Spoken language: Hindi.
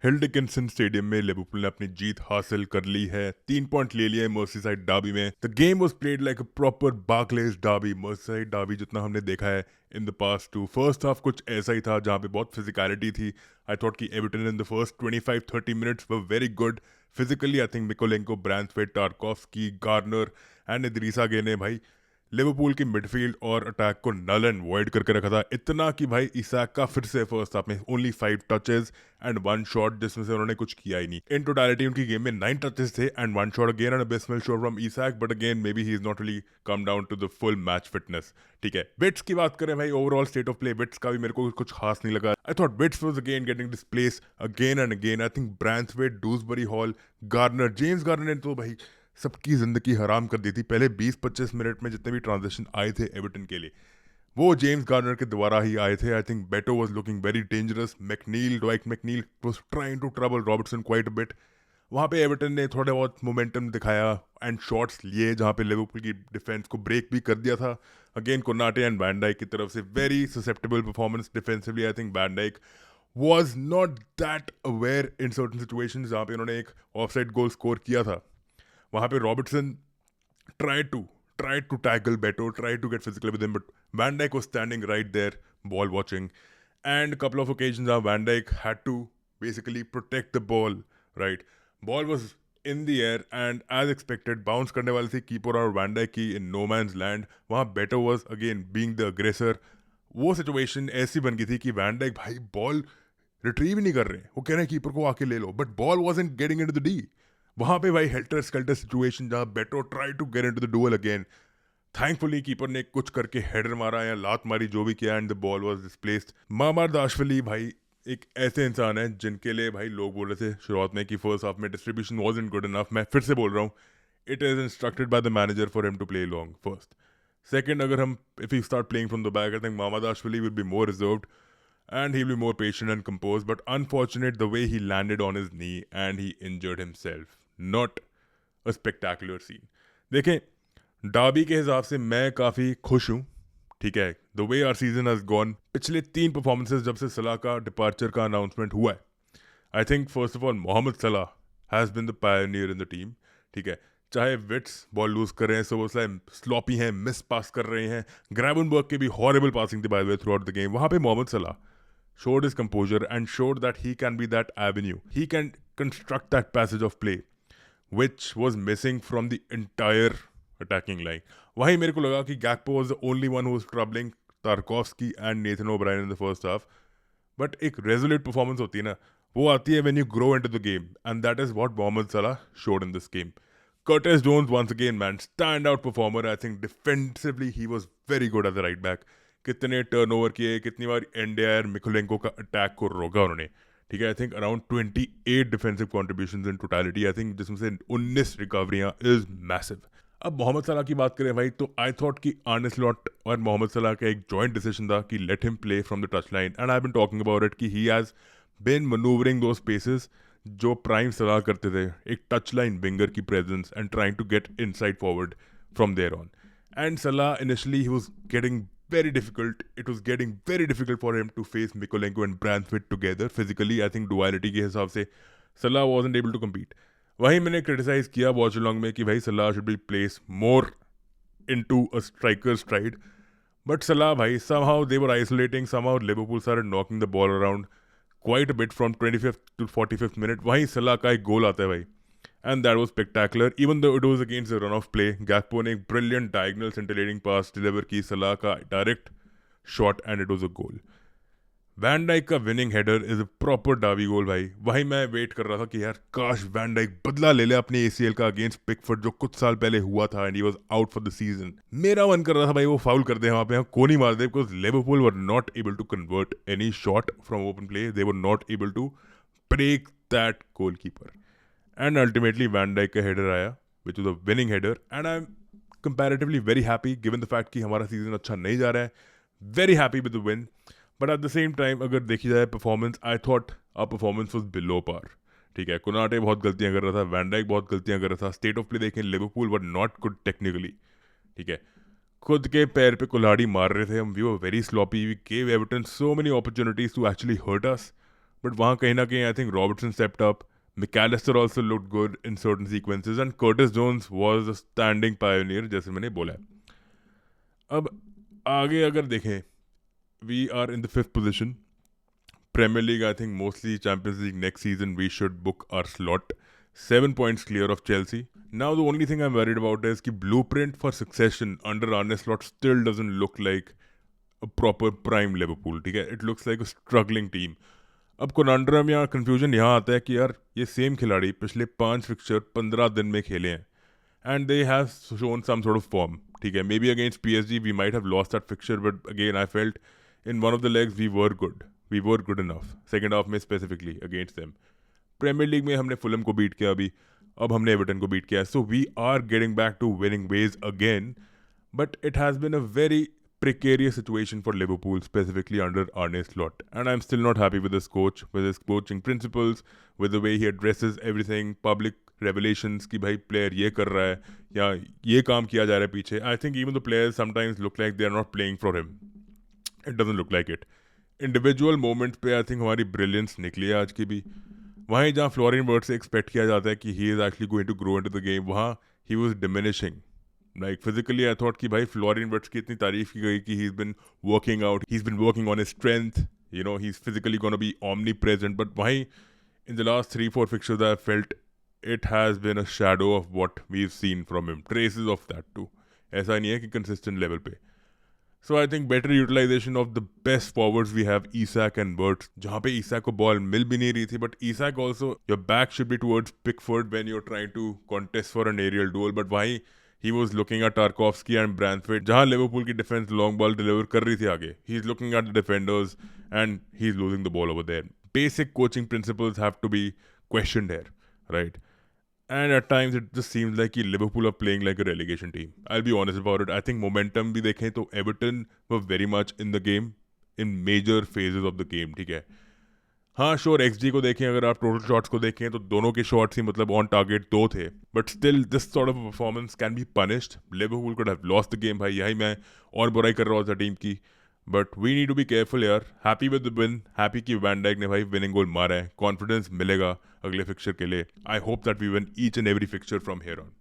हिल डिकिंसन स्टेडियम में लिवरपूल ने अपनी जीत हासिल कर ली है। 3 पॉइंट ले लिए मर्सीसाइड डार्बी में। The game was played like a proper Barclays derby, Merseyside derby जितना हमने देखा है in the past too. First half कुछ ऐसा ही था जहाँ पे बहुत फिजिकलिटी थी। आई थॉट कि Everton in the first 25-30 minutes were very good physically. I think Mykolenko, Branthwaite, Tarkowski, Garner and Idrissa Gueye ने भाई लिवरपूल की मिडफील्ड और अटैक को नल एंड वॉइड करके रखा था। इतना कि भाई इसाक का फिर से फर्स्ट हाफ में ओनली 5 टचेस एंड 1 शॉट, जिसमें से उन्होंने कुछ किया ही नहीं। इन टोटलिटी उनकी गेम में 9 टचेस थे and 1 shot, again an abysmal shot from Isak, but again maybe he is not really come down to the full match fitness. ठीक है, बिट्स की बात करें भाई, ओवरऑल स्टेट ऑफ प्ले बिट्स का भी मेरे को कुछ खास नहीं लगा। I thought bits was again getting displace again and again. I think Branthwaite, Dewsbury Hall, Garner, James Garner ने तो भाई सबकी जिंदगी हराम कर दी थी। पहले 20-25 मिनट में जितने भी ट्रांजेक्शन आए थे एवर्टन के लिए, वो जेम्स गार्नर के द्वारा ही आए थे। I think Beto was looking very dangerous. McNeil, Dwight McNeil was trying to trouble Robertson quite a bit. वहाँ पे एवर्टन ने थोड़ा बहुत मोमेंटम दिखाया एंड शॉट्स लिए जहाँ पे लिवरपूल की डिफेंस को ब्रेक भी कर दिया था। Again Konate and Van Dijk की तरफ से very susceptible performance defensively. I think Van Dijk was not that aware in certain situations जहाँ पे उन्होंने एक ऑफसाइड गोल स्कोर किया था। वहाँ पे Robertson tried to tried to tackle Beto, tried to get physical with him, but Van Dijk was standing right there, ball watching. And a couple of occasions Van Dijk had to basically protect the ball, right? Ball was in the air and as expected, bounce करने वाली थी कीपर और Van Dijk की in no man's land. वहाँ Beto was again being the aggressor. वो सिचुएशन ऐसी बन गई थी कि वैन डाइक भाई बॉल रिट्रीव ही नहीं कर रहे, वो कह रहे हैं कीपर को आके ले लो, but ball wasn't getting into the D. वहां पे भाई हेल्टर स्केल्टर सिचुएशन जहां Beto try to get into the duel again. Thankfully keeper ने कुछ करके हेडर मारा या लात मारी, जो भी किया, and the ball was displaced. मामार दाशवली भाई एक ऐसे इंसान है जिनके लिए भाई लोग बोल रहे थे शुरुआत में कि फर्स्ट हाफ में डिस्ट्रीब्यूशन वाजंट गुड इनफ। मैं फिर से बोल रहा हूँ, it is instructed by the manager for him to play long first. Second, अगर हम if he start playing from the back, I think मामा दाशवली will be more reserved and he'll be more patient and composed. But unfortunate the way he landed on his knee and he injured himself. Not a spectacular scene. देखें, डार्बी के हिसाब से मैं काफ़ी खुश हूँ। ठीक है, the way our season has gone, पिछले 3 परफॉर्मेंसेज जब से सलाह का डिपार्चर का अनाउंसमेंट हुआ है, I think first of all Mohamed Salah has been the pioneer in the team. ठीक है, चाहे विट्स बॉल लूज कर रहे हैं, सोबोस्लाई स्लॉपी हैं, मिस पास कर रहे हैं, ग्रैवनबर्ग के भी हॉरेबल पासिंग थे by the way through out the game, वहाँ पे मोहम्मद सलाह showed his composure and showed that he can be that avenue. He can construct that passage of play, which was missing from the entire attacking line. वहीं मेरे को लगा कि Gakpo was the only one who was troubling Tarkovsky and Nathan O'Brien in the first half. But एक resolute performance होती है ना, वो आती है when you grow into the game, and that is what Mohamed Salah showed in this game. Curtis Jones once again, man, standout performer. I think defensively he was very good as a right back. कितने टर्नओवर किए, कितनी बार एनडीआर मिकुलेंको का अटैक को रोका उन्होंने। ठीक है, I think around 28 defensive contributions in totality, I think जिसमें से 19 रिकवरियां इज मैसिव। अब मोहम्मद सलाह की बात करें भाई, तो आई थॉट कि आर्ने स्लॉट और मोहम्मद सलाह का एक जॉइंट डिसीजन था कि let him play from the touch line, and I been talking about it कि ही हैज बिन मनूवरिंग दो स्पेसेस जो प्राइम सलाह करते थे, एक टच लाइन विंगर की presence and trying to get inside forward from there on. And Salah initially he was getting very difficult. It was getting very difficult for him to face Mikolenko and Branthwaite together physically. I think duality के हिसाब से Salah wasn't able to compete. वहीं मैंने क्रिटिसाइज किया वॉच अलॉन्ग में कि भाई Salah should be placed more into a striker's stride. But Salah भाई somehow they were isolating. Somehow Liverpool started knocking the ball around quite a bit from 25th to 45th minute. वहीं Salah का एक गोल आता है भाई, and that was spectacular. Even though it was against the run of play, Gakpo ने एक brilliant diagonal scintillating pass deliver की सलाह का direct shot and it was a goal. Van Dijk का winning header is a proper डावी गोल भाई। वहीं मैं वेट कर रहा था कि यार काश वैन डाइक बदला ले ले अपने एसीएल का अगेंस्ट पिकफोर्ड जो कुछ साल पहले हुआ था and he was out for the season. मेरा मन कर रहा था भाई वो फाउल कर दे वहां पे, कोनी मार दे, because Liverpool were not able to convert any shot from open play, they were not able to break that goalkeeper. And ultimately Van Dijk का header आया which was a winning header and I'm comparatively very happy given the fact कि हमारा सीजन अच्छा नहीं जा रहा है, very happy with the win. But at the same time अगर देखी जाए performance, I thought our performance was below par. ठीक है, कोनाटे बहुत गलतियां कर रहा था, वैन डाइक बहुत गलतियां कर रहा था, स्टेट ऑफ प्ले देखें Liverpool were not good technically. ठीक है, खुद के पैर पे कुल्हाड़ी मार रहे थे हम, we were very sloppy, we gave Everton so many opportunities to actually hurt us, but वहाँ कहीं ना कहीं I think Robertson stepped up. McAllister also looked good in certain sequences and Curtis Jones was a standing pioneer जैसे मैंने बोला है. अब आगे अगर देखें, we are in the 5th position. Premier League, I think mostly Champions League next season we should book our slot. 7 points clear of Chelsea. Now the only thing I'm worried about is कि blueprint for succession under Arne Slot still doesn't look like a proper prime Liverpool. ठीक है, it looks like a struggling team. अब conundrum या confusion यहाँ आता है कि यार ये सेम खिलाड़ी पिछले 5 फिक्चर 15 दिन में खेले हैं and they have shown some sort of form. ठीक है, maybe against PSG we might have lost that fixture, but again I felt in one of the legs we were good. We were good enough. Second half में specifically against them. Premier League में हमने फुलम को बीट किया अभी, अब हमने एवर्टन को बीट किया. So we are getting back to winning ways again, but it has been a very precarious situation for Liverpool, specifically under Arne Slot. And I'm still not happy with this coach, with his coaching principles, with the way he addresses everything, public revelations कि भाई player ये कर रहा है या ये काम किया जा रहा है पीछे. I think even the players sometimes look like they are not playing for him. It doesn't look like it. Individual moment पे आई थिंक हमारी ब्रिलियंस निकली है आज की भी. वहीं जहाँ फ्लोरिन वर्ड्स से एक्सपेक्ट किया जाता है कि he is actually going to grow into the game, वहाँ he was diminishing. Like physically I thought कि भाई फ्लोरिन वर्ड्स की इतनी तारीफ की गई कि he is been working out, he is been working on his strength, you know he is physically gonna be omni present. But वहीं in the last 3-4 fixtures I felt it has been a shadow of what we have seen from him, traces of that to. ऐसा नहीं है कि कंसिस्टेंट लेवल पे. So I think better utilization of the best forwards we have, Isak and Wirtz. जहाँ पे Isak को बॉल मिल भी नहीं रही थी, but Isak also, your back should be towards Pickford when you're trying to contest for an aerial duel. But वहीं he was looking at Tarkovsky and Branthwaite, जहाँ लिवरपूल की डिफेंस लॉन्ग बॉल डिलीवर कर रही थी आगे. He's looking at the defenders and he's losing the ball over there. Basic coaching principles have to be questioned here, right? And at times it just seems like Liverpool are playing like a relegation team. I'll be honest about it. I think momentum भी देखें तो Everton were very much in the game in major phases of the game. ठीक है, हाँ श्योर XG को देखें, अगर आप टोटल शॉट्स को देखें तो दोनों के शॉट्स ही मतलब ऑन टारगेट 2 थे. But still this sort of performance can be punished. Liverpool could have lost the game. भाई यही मैं और बुराई कर रहा था टीम की, but we need to be careful यार. Happy with the win, happy कि वैन डाइक ने भाई विनिंग गोल मारा है. कॉन्फिडेंस मिलेगा अगले फिक्चर के लिए. I hope that we win each and every fixture from here on.